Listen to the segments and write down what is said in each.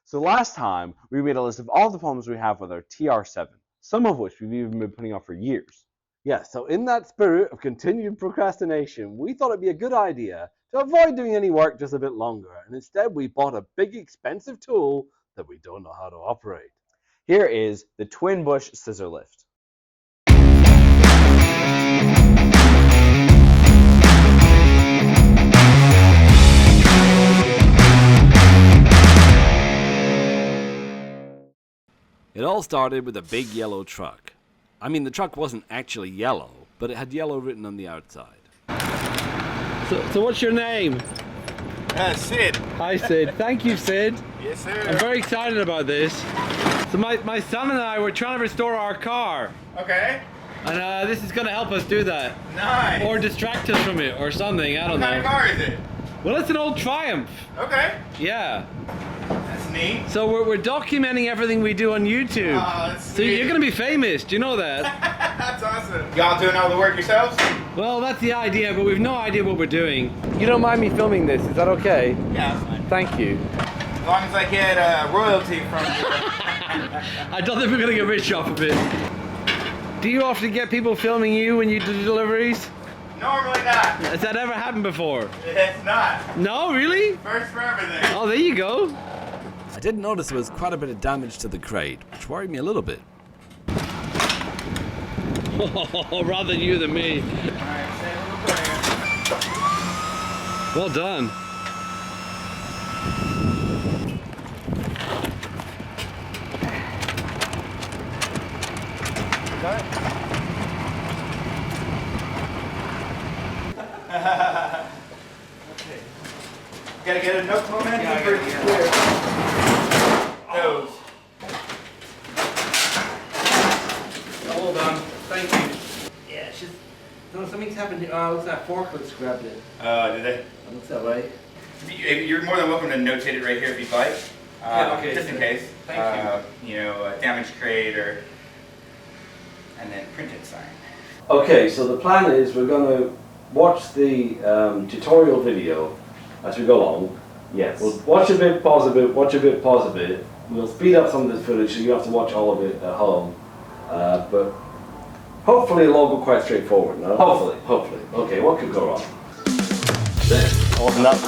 So last time, we made a list of all the problems we have with our TR7, some of which we've even been putting off for years. Yeah, so in that spirit of continued procrastination, we thought it'd be a good idea to avoid doing any work just a bit longer, and instead we bought a big expensive tool that we don't know how to operate. Here is the Twin Bush Scissor Lift. It all started with a big yellow truck. I mean, the truck wasn't actually yellow, but it had yellow written on the outside. So what's your name? Sid. Hi, Sid. Thank you, Sid. Yes, sir. I'm very excited about this. So my son and I were trying to restore our car. Okay. And this is going to help us do that. Nice. Or distract us from it or something. I don't know. What kind of car is it? Well, it's an old Triumph. Okay. Yeah. That's neat. So we're documenting everything we do on YouTube. Oh, that's so sweet. you're going to be famous. Do you know that? That's awesome. Y'all doing all the work yourselves? Well, that's the idea, but we've no idea what we're doing. You don't mind me filming this, is that okay? Yeah, that's fine. Thank you. As long as I get royalty from you. I don't think we're going to get rich off of it. Do you often get people filming you when you do deliveries? Normally not. Has that ever happened before? It's not. No, really? First for everything. Oh, there you go. I did notice there was quite a bit of damage to the crate, which worried me a little bit. Oh, rather you than me. Alright, say a little prayer. Well done. Got it? Okay. Gotta get enough momentum for it to clear. Nose. Hold on. Thank you. Yeah, it's just... No, something's happened here. Oh, looks like forklifts grabbed it. Did they? That looks that way. You're more than welcome to notate it right here if you'd like. Yeah, okay. Just in case. Thank you. You know, a damaged crate or... And then printed sign. Okay, so the plan is we're going to watch the tutorial video as we go along. Yes. We'll watch a bit, pause a bit, watch a bit, pause a bit. We'll speed up some of the footage so you have to watch all of it at home. But hopefully it'll all go quite straightforward, no? Hopefully. Hopefully. Okay, what could go wrong? Open up.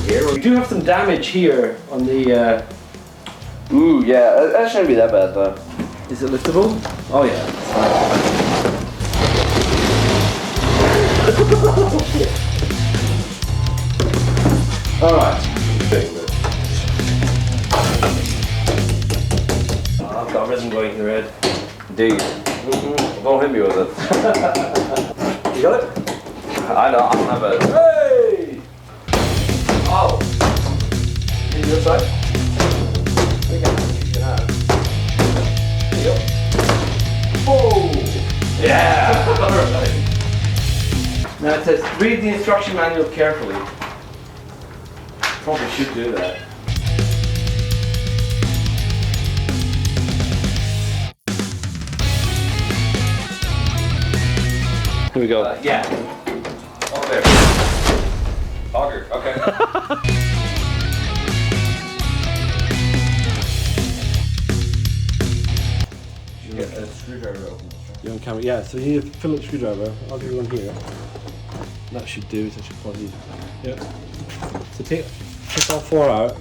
Okay. We do have some damage here on the... Ooh, yeah, that shouldn't be that bad though. Is it liftable? Oh yeah. Alright. I've got rhythm going in your head. Dude, don't hit me with it. You got it? I don't have it. Hey! Oh! In your side? I think I can have. There you go. Whoa! Yeah! Alright. Now it says, read the instruction manual carefully. Probably should do that. Here we go. Yeah. Oh, there. Auger, okay. Get a screwdriver open. You're on camera. Yeah, so you need a Phillips screwdriver. I'll give you one here. That should do. That should probably. Yeah. So take all four out.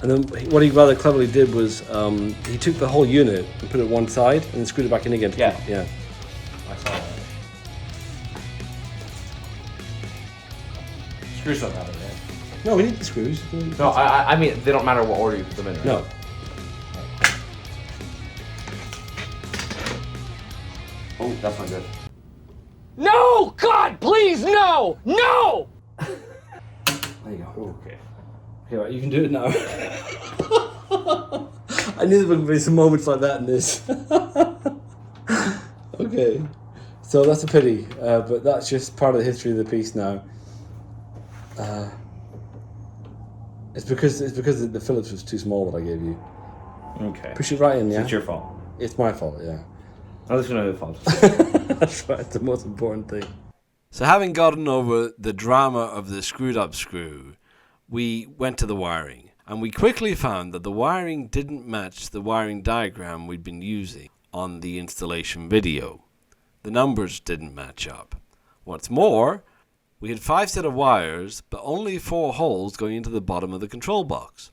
And then what he rather cleverly did was he took the whole unit and put it one side and then screwed it back in again. Yeah. Yeah. I saw that. Screws don't matter, right? No, we need the screws. No, I mean, they don't matter what order you put them in, right? No. Oh, that's not good. No! God, please, no! No! There you go. Okay. Okay, right, you can do it now. I knew there would be some moments like that in this. Okay, so that's a pity, but that's just part of the history of the piece now. It's because the Phillips was too small that I gave you. Okay. Push it right in, yeah. It's your fault. It's my fault, yeah. I was going to fault. That's right, it's the most important thing. So having gotten over the drama of the screwed up screw, we went to the wiring. And we quickly found that the wiring didn't match the wiring diagram we'd been using on the installation video. The numbers didn't match up. What's more, we had 5 sets of wires, but only 4 holes going into the bottom of the control box.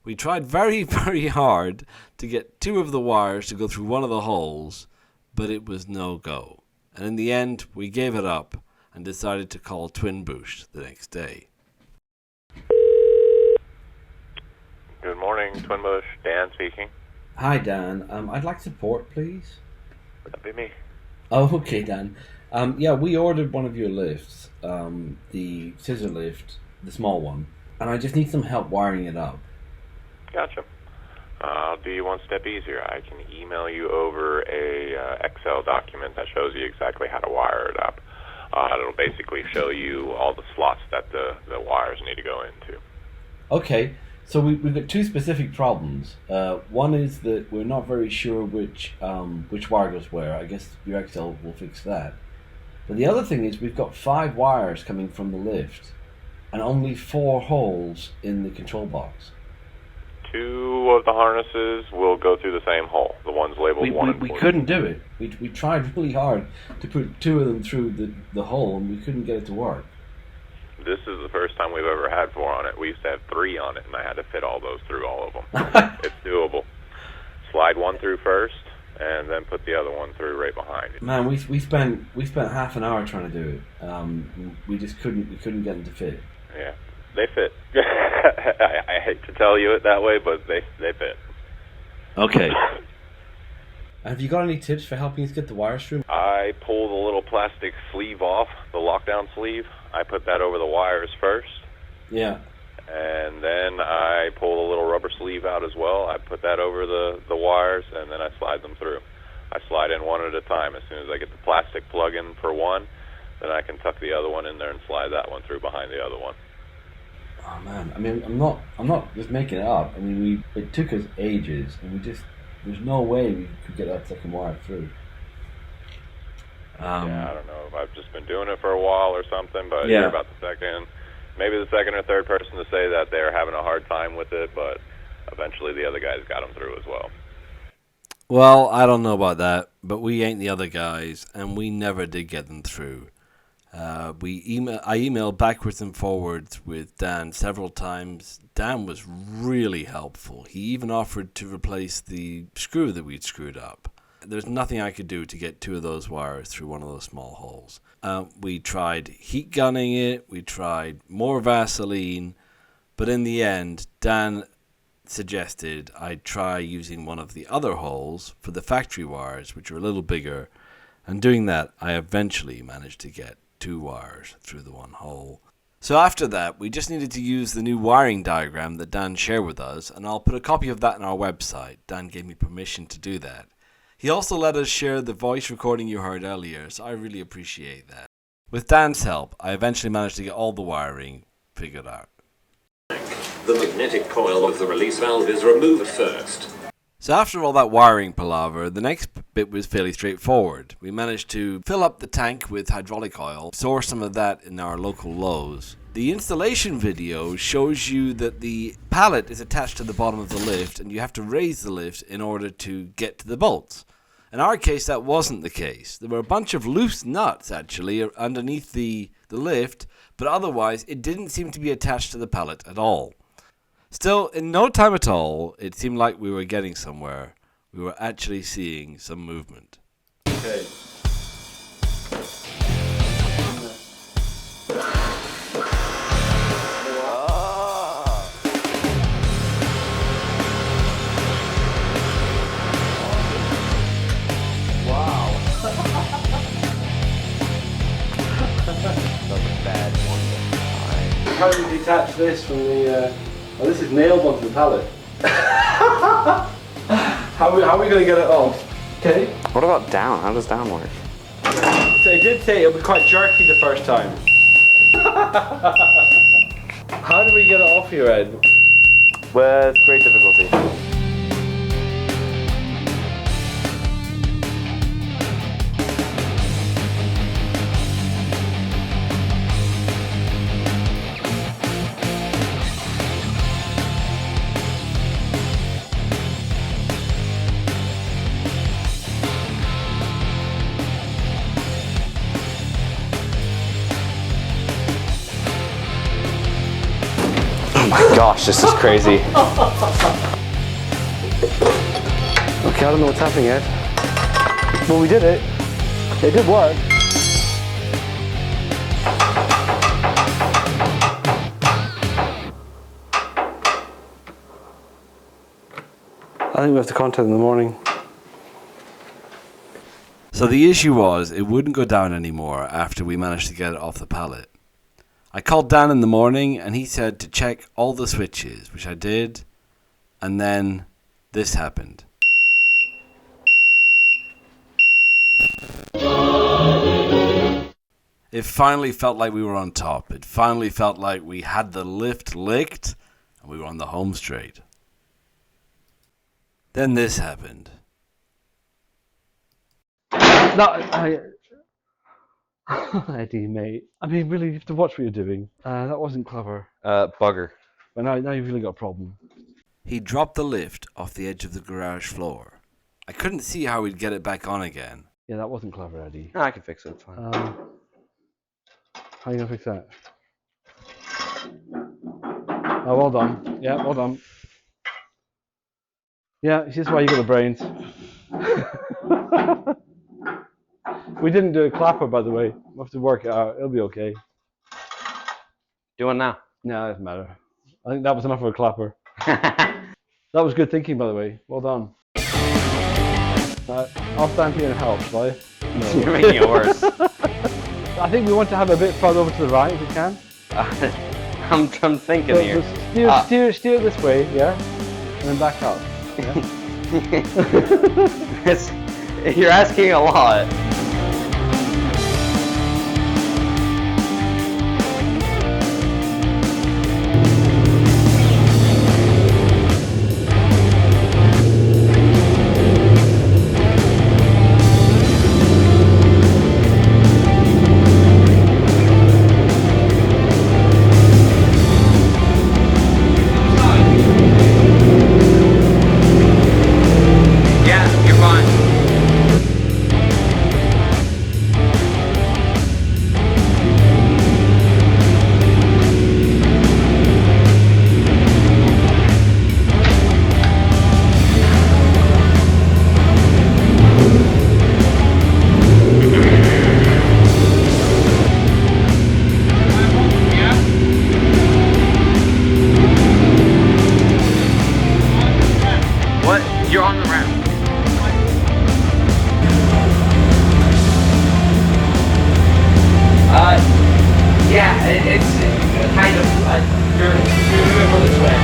We tried very, very hard to get 2 of the wires to go through one of the holes, but it was no go. And in the end, we gave it up and decided to call Twin Bush the next day. Good morning, Twin Bush. Dan speaking. Hi, Dan. I'd like support, please. That'd be me. Oh, okay, Dan. Yeah, we ordered one of your lifts, the scissor lift, the small one, and I just need some help wiring it up. Gotcha. I'll do you one step easier. I can email you over a Excel document that shows you exactly how to wire it up. It'll basically show you all the slots that the wires need to go into. Okay, so we've got 2 specific problems. One is that we're not very sure which wire goes where. I guess your Excel will fix that. But the other thing is we've got 5 wires coming from the lift and only 4 holes in the control box. 2 of the harnesses will go through the same hole. The ones labeled 1 and 4. We couldn't do it. We tried really hard to put 2 of them through the hole, and we couldn't get it to work. This is the first time we've ever had 4 on it. We used to have 3 on it, and I had to fit all those through all of them. It's doable. Slide 1 through first, and then put the other one through right behind it. Man, we spent half an hour trying to do it. We just couldn't get them to fit. Yeah, they fit. I hate to tell you it that way, but they fit. Okay. Have you got any tips for helping us get the wires through? I pull the little plastic sleeve off, the lockdown sleeve. I put that over the wires first. Yeah. And then I pull the little rubber sleeve out as well. I put that over the wires, and then I slide them through. I slide in one at a time. As soon as I get the plastic plug in for one, then I can tuck the other one in there and slide that one through behind the other one. Oh man, I mean, I'm not just making it up. I mean, it took us ages, and there's no way we could get that second wire through. Yeah, I don't know if I've just been doing it for a while or something, but yeah. You're about maybe the second or third person to say that they're having a hard time with it, but eventually the other guys got them through as well. Well, I don't know about that, but we ain't the other guys, and we never did get them through. I emailed backwards and forwards with Dan several times. Dan was really helpful. He even offered to replace the screw that we'd screwed up. There's nothing I could do to get 2 of those wires through one of those small holes. We tried heat gunning it, we tried more Vaseline, but in the end, Dan suggested I try using one of the other holes for the factory wires, which are a little bigger, and doing that, I eventually managed to get 2 wires through the one hole. So after that, we just needed to use the new wiring diagram that Dan shared with us, and I'll put a copy of that on our website. Dan gave me permission to do that. He also let us share the voice recording you heard earlier, so I really appreciate that. With Dan's help, I eventually managed to get all the wiring figured out. The magnetic coil of the release valve is removed first. So after all that wiring palaver, the next bit was fairly straightforward. We managed to fill up the tank with hydraulic oil, store some of that in our local Lowe's. The installation video shows you that the pallet is attached to the bottom of the lift and you have to raise the lift in order to get to the bolts. In our case, that wasn't the case. There were a bunch of loose nuts, actually, underneath the lift, but otherwise it didn't seem to be attached to the pallet at all. Still, in no time at all, it seemed like we were getting somewhere. We were actually seeing some movement. Okay. How do you detach this from the? Oh, this is nailed onto the pallet. How are we going to get it off? Okay. What about down? How does down work? So it did say it'll be quite jerky the first time. How do we get it off here, Ed? With great difficulty. gosh, this is crazy. Okay, I don't know what's happening yet. Well, we did it. It did work. I think we have to contact in the morning. So the issue was, it wouldn't go down anymore after we managed to get it off the pallet. I called Dan in the morning and he said to check all the switches, which I did, and then this happened. It finally felt like we were on top. It finally felt like we had the lift licked and we were on the home straight. Then this happened. No, Eddie, mate. I mean, really, you have to watch what you're doing. That wasn't clever. Bugger. But now you've really got a problem. He dropped the lift off the edge of the garage floor. I couldn't see how we'd get it back on again. Yeah, that wasn't clever, Eddie. No, I can fix it. It's fine. How are you gonna fix that? Oh, well done. Yeah, well done. Yeah, this is why you got the brains. We didn't do a clapper, by the way. We'll have to work it out. It'll be okay. Do one now. No, it doesn't matter. I think that was enough of a clapper. That was good thinking, by the way. Well done. I'll stand here and help, shall I? No. You're making it worse. I think we want to have a bit further over to the right if we can. I'm thinking So here. just steer this way, yeah? And then back up. Yeah? You're asking a lot. You're on the ramp. Yeah, it's kind of, you're moving from this way.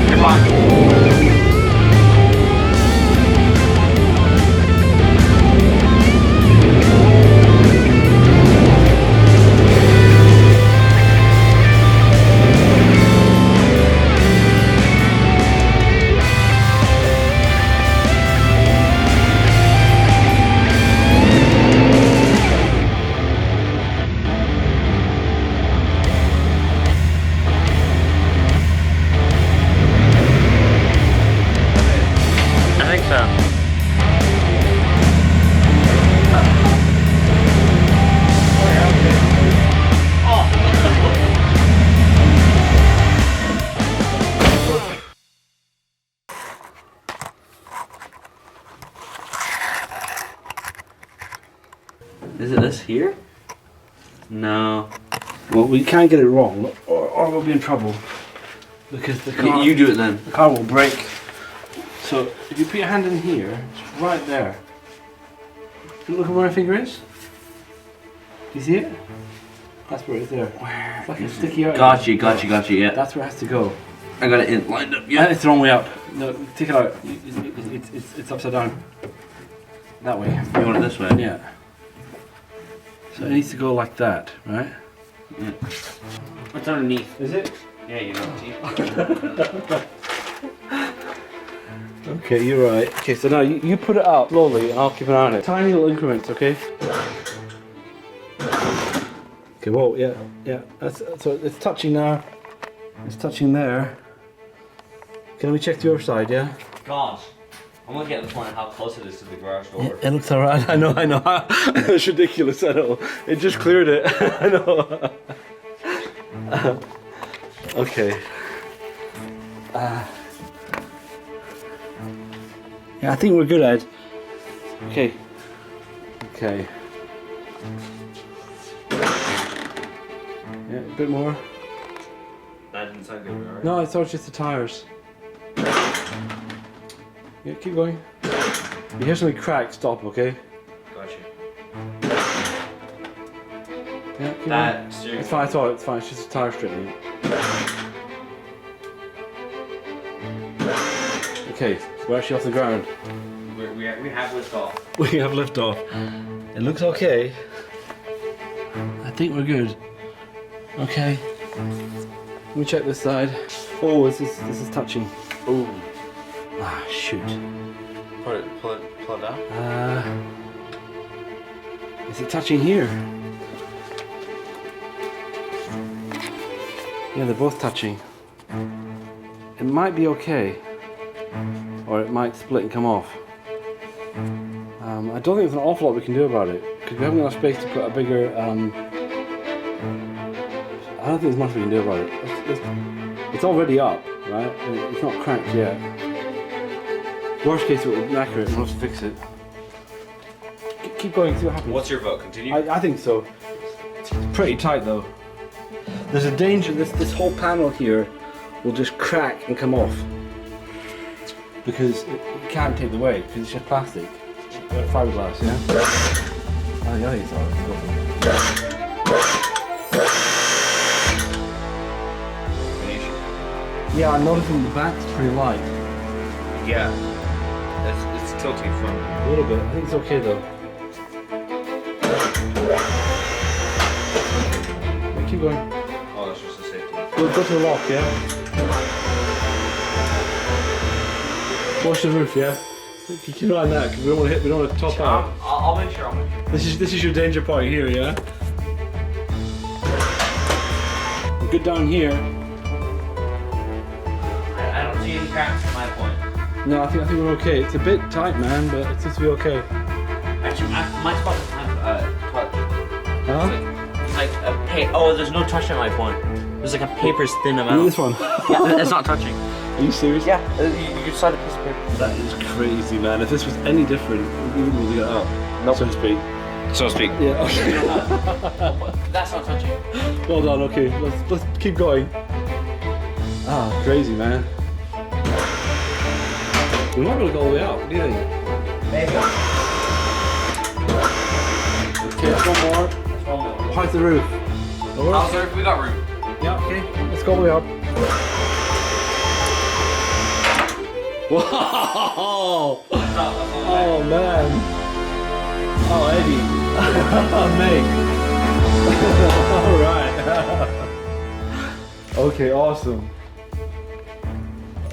You're fine. Is it this here? No. Well, we can't get it wrong, or we'll be in trouble. Because the car... You do it then. The car will break. So, if you put your hand in here, it's right there. Look at where my finger is. Do you see it? That's where it is there. Where? It's like a sticky out. Gotcha, yeah. That's where it has to go. I got it lined up, Yeah, it's the wrong way up. No, take it out. It's upside down. That way. You want it this way? Yeah. So it needs to go like that, right? Yeah. It's underneath. Is it? Yeah, you know. Okay, you're right. Okay, so now you put it up slowly and I'll keep an eye on it. Tiny little increments, okay? Okay, whoa, yeah. So it's touching now. It's touching there. Can we check the other side, yeah? Gosh. I'm looking at the point of how close it is to the garage door. It looks alright. I know. It's ridiculous. I know. It just cleared it. I know. Okay. Yeah, I think we're good, Ed. Okay. Okay. Yeah, a bit more. That didn't sound good, right? No, I thought it's just the tires. Yeah, keep going. You hear something crack, stop, okay? Gotcha. Yeah, keep That going. steering It's fine, I thought it's fine, it's just a tire straightening. Okay, we're actually off the ground. We have lift off. We have lift off. It looks okay. I think we're good. Okay. Let me check this side. Oh, this is touching. Oh. Ah, shoot. Pull it out. Is it touching here? Yeah, they're both touching. It might be okay. Or it might split and come off. I don't think there's an awful lot we can do about it. Because we haven't got enough space to put a bigger... I don't think there's much we can do about it. It's already up, right? It's not cracked yet. Worst case, it will knacker it and we'll have to fix it. Keep going, see what happens. What's your vote? Continue? I think so. It's pretty tight though. There's a danger this whole panel here will just crack and come off. Because it can't take the weight, because it's just plastic. Fiberglass, yeah? Oh, yeah, it's alright. Yeah, I'm noticing the back's pretty light. Yeah. It's tilting from. A little bit. I think it's okay though. Yeah, keep going. Oh, that's just a safety. Go to the lock, yeah? Wash the roof, yeah? Keep an eye on that, because we don't want to top out. I'll make sure. This is your danger point here, yeah? We're good down here. I don't see any cracks from my point. No, I think we're okay. It's a bit tight, man, but it seems to be okay. Actually, my spot doesn't have touch. Huh? It's like a oh, there's no touch at my point. There's like a paper's thin amount. This one? Yeah, it's not touching. Are you serious? Yeah, you can slide a piece of paper. That is crazy, man. If this was any different, we wouldn't really get it up. Nope. So to speak. So to speak. Yeah, okay. That's not touching. Well done, okay. Let's keep going. Ah, crazy, man. We're not going to go all the way out, do you think? Maybe. Okay, one more. How's the roof? How's the roof? We got room. Yeah, okay. Let's go all the way up. Whoa! Oh, man. Oh, Eddie. Mate. Alright. Okay, awesome.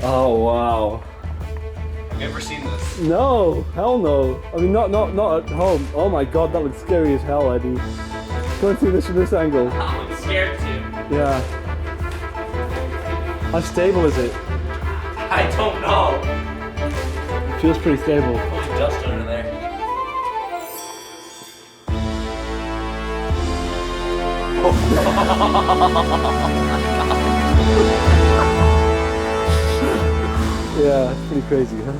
Oh, wow. Have you ever seen this? No, hell no. I mean, not at home. Oh my god, that looks scary as hell, Eddie. Go and see this from this angle. I'm scared too. Yeah. How stable is it? I don't know. It feels pretty stable. There's dust under there. Yeah, it's pretty crazy, huh?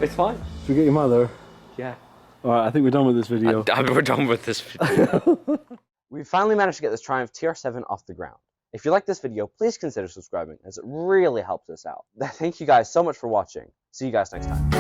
It's fine. Should we get your mother? Yeah. Alright, I think we're done with this video. We're done with this video. We finally managed to get this Triumph TR7 off the ground. If you like this video, please consider subscribing, as it really helps us out. Thank you guys so much for watching. See you guys next time.